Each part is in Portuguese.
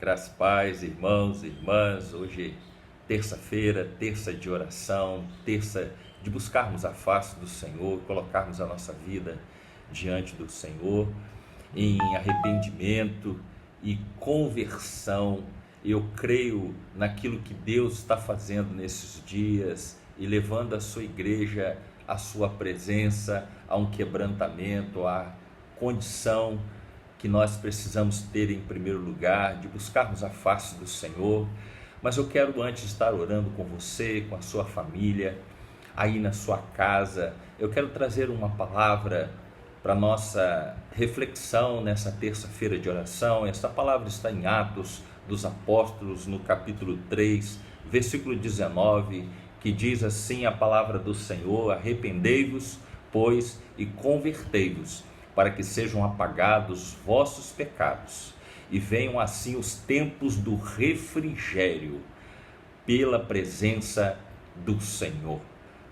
Graças e paz, irmãos e irmãs. Hoje, terça-feira, terça de oração, terça de buscarmos a face do Senhor, colocarmos a nossa vida diante do Senhor em arrependimento e conversão. Eu creio naquilo que Deus está fazendo nesses dias e levando a sua igreja à sua presença, a um quebrantamento, à condição que nós precisamos ter em primeiro lugar, de buscarmos a face do Senhor. Mas eu quero antes estar orando com você, com a sua família, aí na sua casa. Eu quero trazer uma palavra para nossa reflexão nessa terça-feira de oração. Essa palavra está em Atos dos Apóstolos, no capítulo 3, versículo 19, que diz assim a palavra do Senhor: arrependei-vos, pois, e convertei-vos, para que sejam apagados vossos pecados, e venham assim os tempos do refrigério, pela presença do Senhor.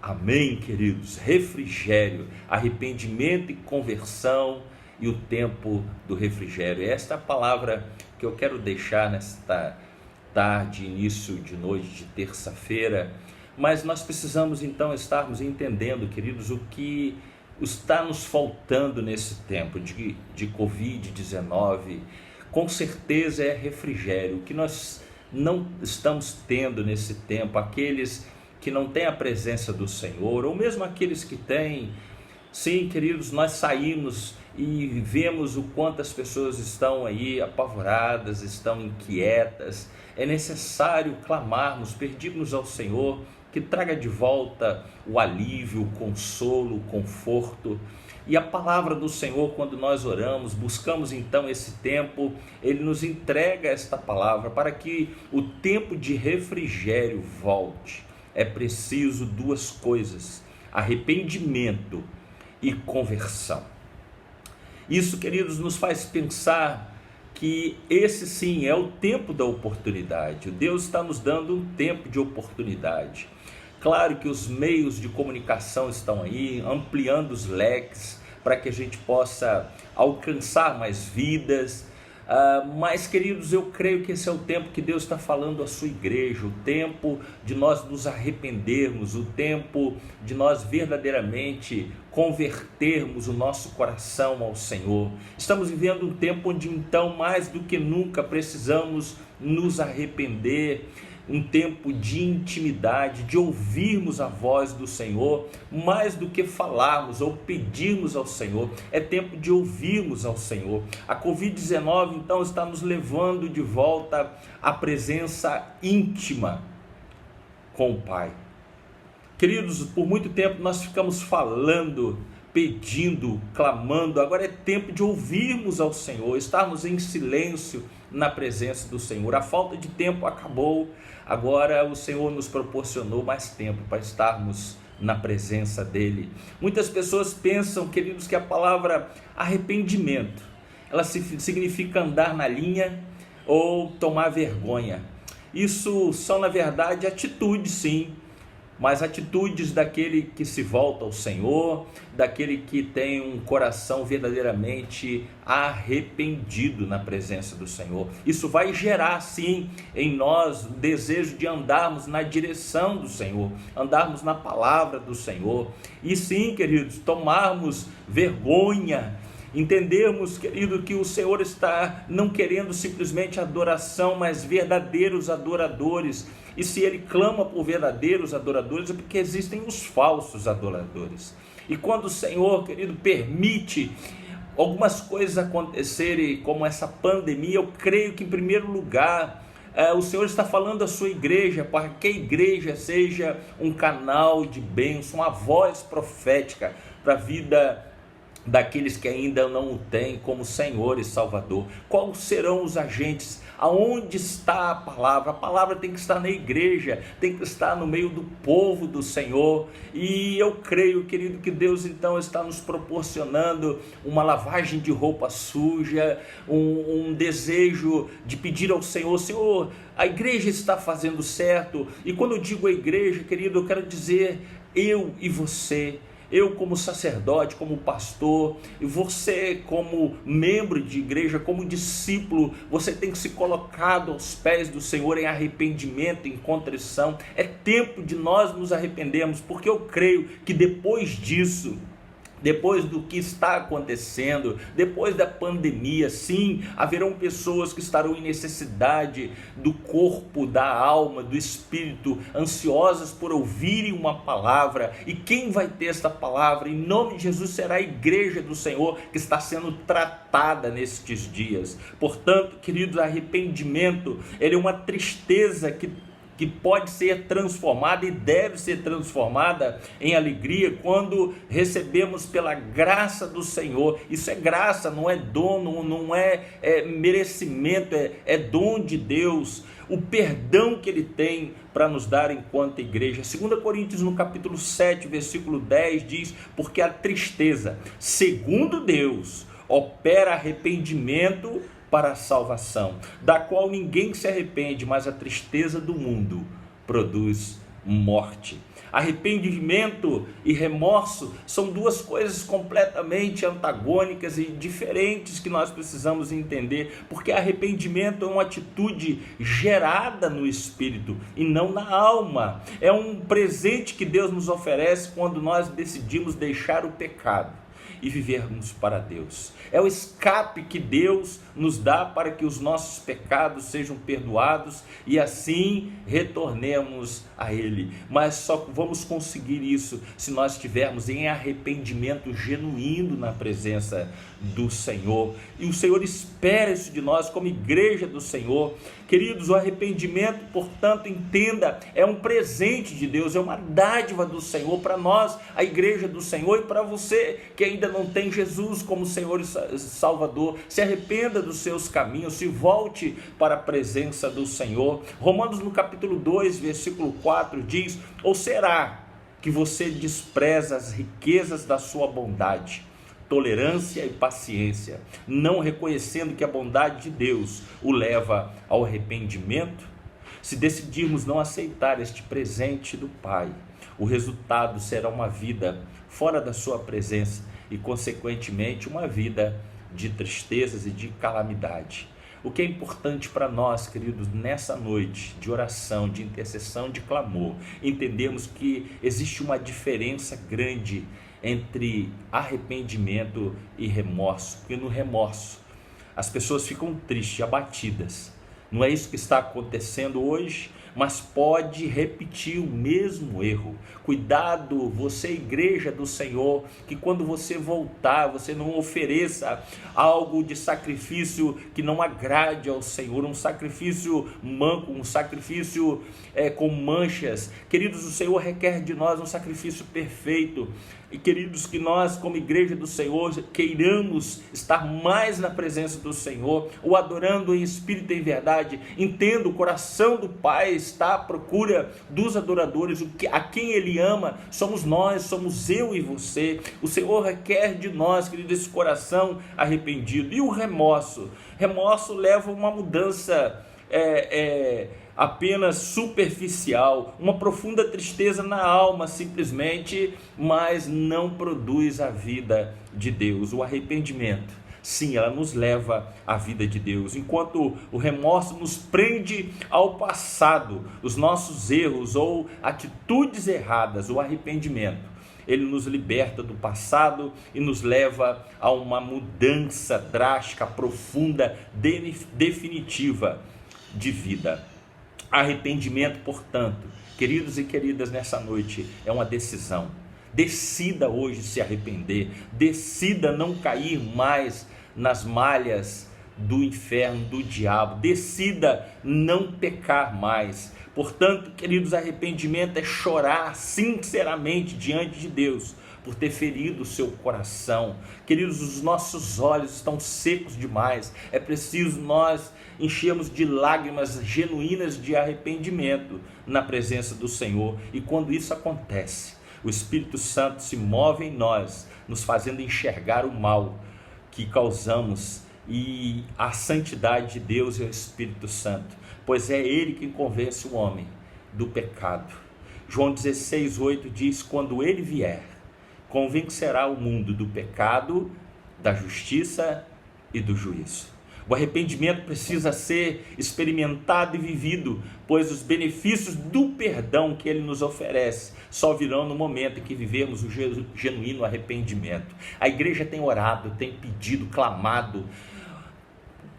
Amém, queridos? Refrigério, arrependimento e conversão, e o tempo do refrigério. Esta é a palavra que eu quero deixar nesta tarde, início de noite de terça-feira. Mas nós precisamos então estarmos entendendo, queridos, o que está nos faltando nesse tempo de Covid-19. Com certeza é refrigério. O que nós não estamos tendo nesse tempo, aqueles que não têm a presença do Senhor, ou mesmo aqueles que têm. Sim, queridos, nós saímos e vemos o quanto as pessoas estão aí apavoradas, estão inquietas. É necessário clamarmos, pedirmos ao Senhor que traga de volta o alívio, o consolo, o conforto. E a palavra do Senhor, quando nós oramos, buscamos então esse tempo, Ele nos entrega esta palavra para que o tempo de refrigério volte. É preciso duas coisas: arrependimento e conversão. Isso, queridos, nos faz pensar que esse sim é o tempo da oportunidade. Deus está nos dando um tempo de oportunidade. Claro que os meios de comunicação estão aí, ampliando os leques para que a gente possa alcançar mais vidas. Mas, queridos, eu creio que esse é o tempo que Deus está falando à sua igreja, o tempo de nós nos arrependermos, o tempo de nós verdadeiramente convertermos o nosso coração ao Senhor. Estamos vivendo um tempo onde então mais do que nunca precisamos nos arrepender, um tempo de intimidade, de ouvirmos a voz do Senhor, mais do que falarmos ou pedirmos ao Senhor. É tempo de ouvirmos ao Senhor. A Covid-19 então está nos levando de volta à presença íntima com o Pai. Queridos, por muito tempo nós ficamos falando, pedindo, clamando. Agora é tempo de ouvirmos ao Senhor, estarmos em silêncio na presença do Senhor. A falta de tempo acabou. Agora o Senhor nos proporcionou mais tempo para estarmos na presença dEle. Muitas pessoas pensam, queridos, que a palavra arrependimento, ela significa andar na linha ou tomar vergonha. Isso são, na verdade, atitudes, sim, mas atitudes daquele que se volta ao Senhor, daquele que tem um coração verdadeiramente arrependido na presença do Senhor. Isso vai gerar, sim, em nós o desejo de andarmos na direção do Senhor, andarmos na palavra do Senhor. E sim, queridos, tomarmos vergonha, entendermos, querido, que o Senhor está não querendo simplesmente adoração, mas verdadeiros adoradores. E se Ele clama por verdadeiros adoradores, é porque existem os falsos adoradores. E quando o Senhor, querido, permite algumas coisas acontecerem, como essa pandemia, eu creio que, em primeiro lugar, o Senhor está falando à sua igreja, para que a igreja seja um canal de bênção, uma voz profética para a vida daqueles que ainda não o têm como Senhor e Salvador. Quais serão os agentes? Aonde está a palavra? A palavra tem que estar na igreja, tem que estar no meio do povo do Senhor. E eu creio, querido, que Deus então está nos proporcionando uma lavagem de roupa suja, um desejo de pedir ao Senhor: Senhor, a igreja está fazendo certo. E quando eu digo a igreja, querido, eu quero dizer eu e você. eu como sacerdote, como pastor, e você como membro de igreja, como discípulo, você tem que se colocado aos pés do Senhor em arrependimento, em contrição. É tempo de nós nos arrependermos, porque eu creio que depois disso, depois do que está acontecendo, depois da pandemia, sim, haverão pessoas que estarão em necessidade do corpo, da alma, do espírito, ansiosas por ouvirem uma palavra, e quem vai ter esta palavra, em nome de Jesus, será a igreja do Senhor que está sendo tratada nestes dias. Portanto, queridos, arrependimento, ele é uma tristeza que pode ser transformada e deve ser transformada em alegria quando recebemos pela graça do Senhor. Isso é graça, não é dom, não é merecimento, é dom de Deus, o perdão que Ele tem para nos dar enquanto igreja. 2 Coríntios no capítulo 7, versículo 10 diz: porque a tristeza, segundo Deus, opera arrependimento para a salvação, da qual ninguém se arrepende, mas a tristeza do mundo produz morte. Arrependimento e remorso são duas coisas completamente antagônicas e diferentes que nós precisamos entender, porque arrependimento é uma atitude gerada no espírito e não na alma. É um presente que Deus nos oferece quando nós decidimos deixar o pecado e vivermos para Deus. É o escape que Deus nos dá para que os nossos pecados sejam perdoados e assim retornemos a Ele. Mas só vamos conseguir isso se nós estivermos em arrependimento genuíno na presença do Senhor. E o Senhor espera isso de nós como igreja do Senhor. Queridos, o arrependimento, portanto, entenda, é um presente de Deus, é uma dádiva do Senhor para nós, a igreja do Senhor, e para você que ainda não tem Jesus como Senhor e Salvador. Se arrependa dos seus caminhos, se volte para a presença do Senhor. Romanos no capítulo 2, versículo 4 diz: ou será que você despreza as riquezas da sua bondade, tolerância e paciência, não reconhecendo que a bondade de Deus o leva ao arrependimento? Se decidirmos não aceitar este presente do Pai, o resultado será uma vida fora da sua presença e, consequentemente, uma vida de tristezas e de calamidade. O que é importante para nós, queridos, nessa noite de oração, de intercessão, de clamor, entendemos que existe uma diferença grande entre arrependimento e remorso, porque no remorso as pessoas ficam tristes, abatidas. Não é isso que está acontecendo hoje, mas pode repetir o mesmo erro. Cuidado, você, igreja do Senhor, que quando você voltar, você não ofereça algo de sacrifício que não agrade ao Senhor, um sacrifício manco, um sacrifício com manchas. Queridos, o Senhor requer de nós um sacrifício perfeito. E queridos, que nós como igreja do Senhor queiramos estar mais na presença do Senhor, o adorando em espírito e em verdade. Entenda, o coração do Pai está à procura dos adoradores, a quem Ele ama somos nós, somos eu e você. O Senhor requer de nós, querido, esse coração arrependido. E o remorso? Remorso leva a uma mudança apenas superficial, uma profunda tristeza na alma simplesmente, mas não produz a vida de Deus. O arrependimento, sim, ela nos leva à vida de Deus, enquanto o remorso nos prende ao passado, os nossos erros ou atitudes erradas. O arrependimento, ele nos liberta do passado e nos leva a uma mudança drástica, profunda, definitiva de vida. Arrependimento, portanto, queridos e queridas, nessa noite é uma decisão. Decida hoje se arrepender, decida não cair mais nas malhas do inferno, do diabo, decida não pecar mais. Portanto, queridos, arrependimento é chorar sinceramente diante de Deus por ter ferido o seu coração. Queridos, os nossos olhos estão secos demais, é preciso nós enchermos de lágrimas genuínas de arrependimento na presença do Senhor. E quando isso acontece, o Espírito Santo se move em nós, nos fazendo enxergar o mal que causamos, e a santidade de Deus é o Espírito Santo, pois é Ele quem convence o homem do pecado. João 16:8 diz: quando Ele vier, convencerá o mundo do pecado, da justiça e do juízo. O arrependimento precisa ser experimentado e vivido, pois os benefícios do perdão que ele nos oferece só virão no momento em que vivermos o genuíno arrependimento. A igreja tem orado, tem pedido, clamado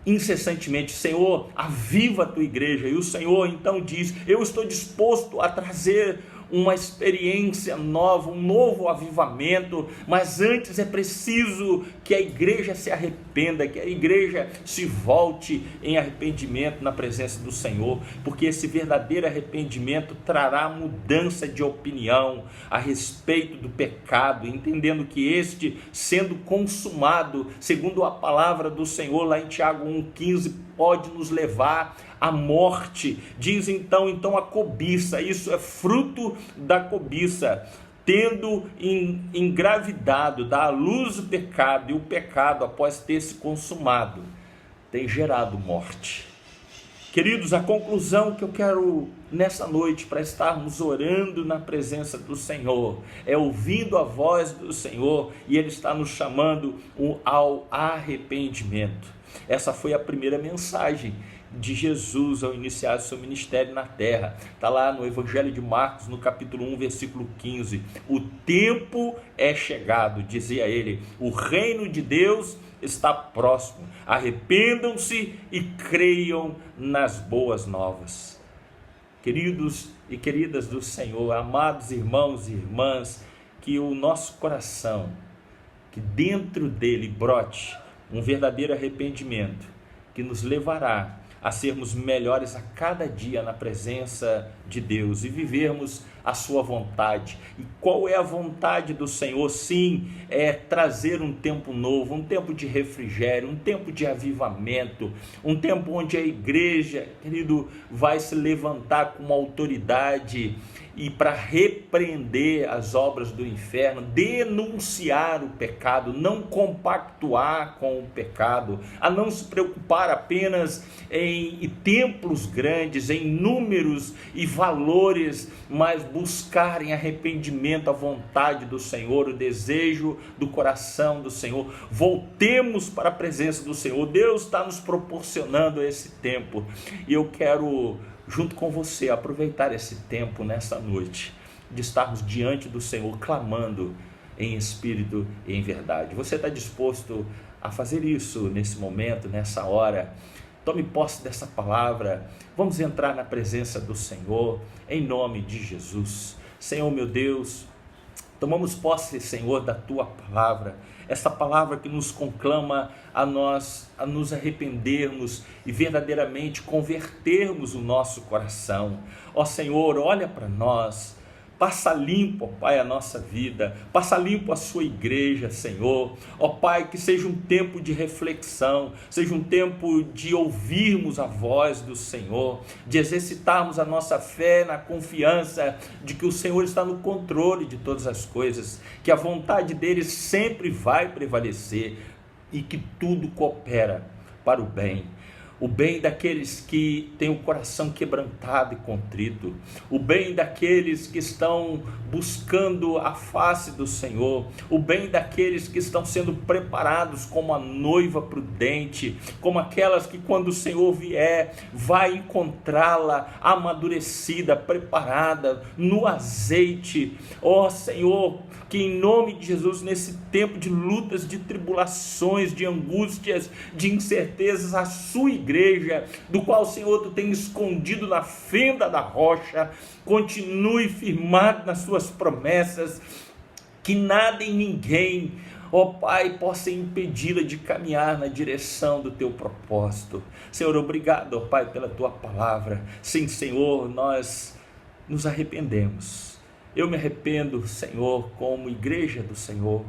incessantemente: Senhor, aviva a tua igreja. E o Senhor então diz: eu estou disposto a trazer uma experiência nova, um novo avivamento, mas antes é preciso que a igreja se arrependa, que a igreja se volte em arrependimento na presença do Senhor, porque esse verdadeiro arrependimento trará mudança de opinião a respeito do pecado, entendendo que este, sendo consumado, segundo a palavra do Senhor lá em Tiago 1,15, pode nos levar à morte. Diz então a cobiça, isso é fruto da cobiça, tendo engravidado, dá à luz o pecado, e o pecado, após ter se consumado, tem gerado morte. Queridos, a conclusão que eu quero nessa noite, para estarmos orando na presença do Senhor, é ouvindo a voz do Senhor, e Ele está nos chamando ao arrependimento. Essa foi a primeira mensagem de Jesus ao iniciar seu ministério na terra. Está lá no Evangelho de Marcos, no capítulo 1, versículo 15. O tempo é chegado, dizia ele, o reino de Deus está próximo. Arrependam-se e creiam nas boas novas. Queridos e queridas do Senhor, amados irmãos e irmãs, que o nosso coração, que dentro dele brote um verdadeiro arrependimento, que nos levará a sermos melhores a cada dia na presença de Deus e vivermos a sua vontade. E qual é a vontade do Senhor? Sim, é trazer um tempo novo, um tempo de refrigério, um tempo de avivamento, um tempo onde a igreja, querido, vai se levantar com uma autoridade e para repreender as obras do inferno, denunciar o pecado, não compactuar com o pecado, a não se preocupar apenas em templos grandes, em números e valores, mas buscar em arrependimento a vontade do Senhor, o desejo do coração do Senhor. Voltemos para a presença do Senhor. Deus está nos proporcionando esse tempo, e eu quero, junto com você, aproveitar esse tempo nessa noite, de estarmos diante do Senhor, clamando em espírito e em verdade. Você está disposto a fazer isso nesse momento, nessa hora? Tome posse dessa palavra. Vamos entrar na presença do Senhor, em nome de Jesus. Senhor meu Deus, tomamos posse, Senhor, da Tua palavra, essa palavra que nos conclama a nós, a nos arrependermos e verdadeiramente convertermos o nosso coração. Ó Senhor, olha para nós, passa limpo, ó Pai, a nossa vida, passa limpo a sua igreja, Senhor. Ó Pai, que seja um tempo de reflexão, seja um tempo de ouvirmos a voz do Senhor, de exercitarmos a nossa fé na confiança de que o Senhor está no controle de todas as coisas, que a vontade dele sempre vai prevalecer e que tudo coopera para o bem daqueles que têm o coração quebrantado e contrito, o bem daqueles que estão buscando a face do Senhor, o bem daqueles que estão sendo preparados como a noiva prudente, como aquelas que quando o Senhor vier, vai encontrá-la amadurecida, preparada, no azeite. Ó Senhor, que em nome de Jesus, nesse tempo de lutas, de tribulações, de angústias, de incertezas, a sua igreja, do qual, Senhor, tu tem escondido na fenda da rocha, continue firmado nas suas promessas, que nada e ninguém, ó Pai, possa impedi-la de caminhar na direção do teu propósito. Senhor, obrigado, ó Pai, pela tua palavra. Sim, Senhor, nós nos arrependemos. Eu me arrependo, Senhor, como igreja do Senhor,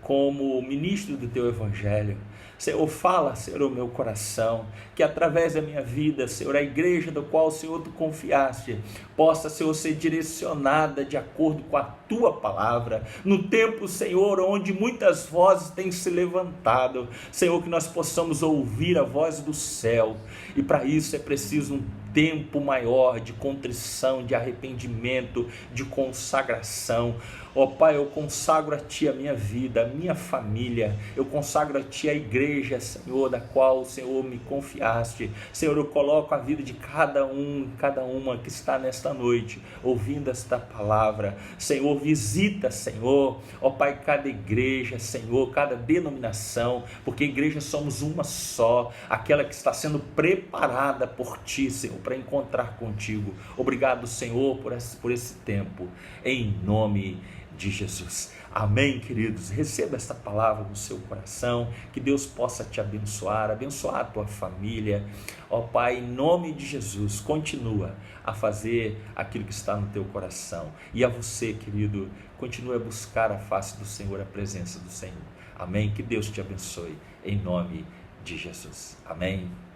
como ministro do teu evangelho. Senhor, fala, Senhor, o meu coração, que através da minha vida, Senhor, a igreja do qual, Senhor, tu confiaste, possa, Senhor, ser direcionada de acordo com a tua palavra, no tempo, Senhor, onde muitas vozes têm se levantado, Senhor, que nós possamos ouvir a voz do céu, e para isso é preciso um tempo maior de contrição, de arrependimento, de consagração. Ó Pai, eu consagro a Ti a minha vida, a minha família, eu consagro a Ti a igreja, Senhor, da qual o Senhor me confiaste. Senhor, eu coloco a vida de cada um, cada uma que está nesta noite, ouvindo esta palavra. Senhor, visita, Senhor, ó Pai, cada igreja, Senhor, cada denominação, porque igreja somos uma só, aquela que está sendo preparada por Ti, Senhor, para encontrar contigo. Obrigado, Senhor, por esse tempo, em nome de Jesus. Amém, queridos. Receba esta palavra no seu coração, que Deus possa te abençoar a tua família. Ó Pai, em nome de Jesus, continua a fazer aquilo que está no teu coração. E a você, querido, continue a buscar a face do Senhor, a presença do Senhor. Amém. Que Deus te abençoe, em nome de Jesus. Amém.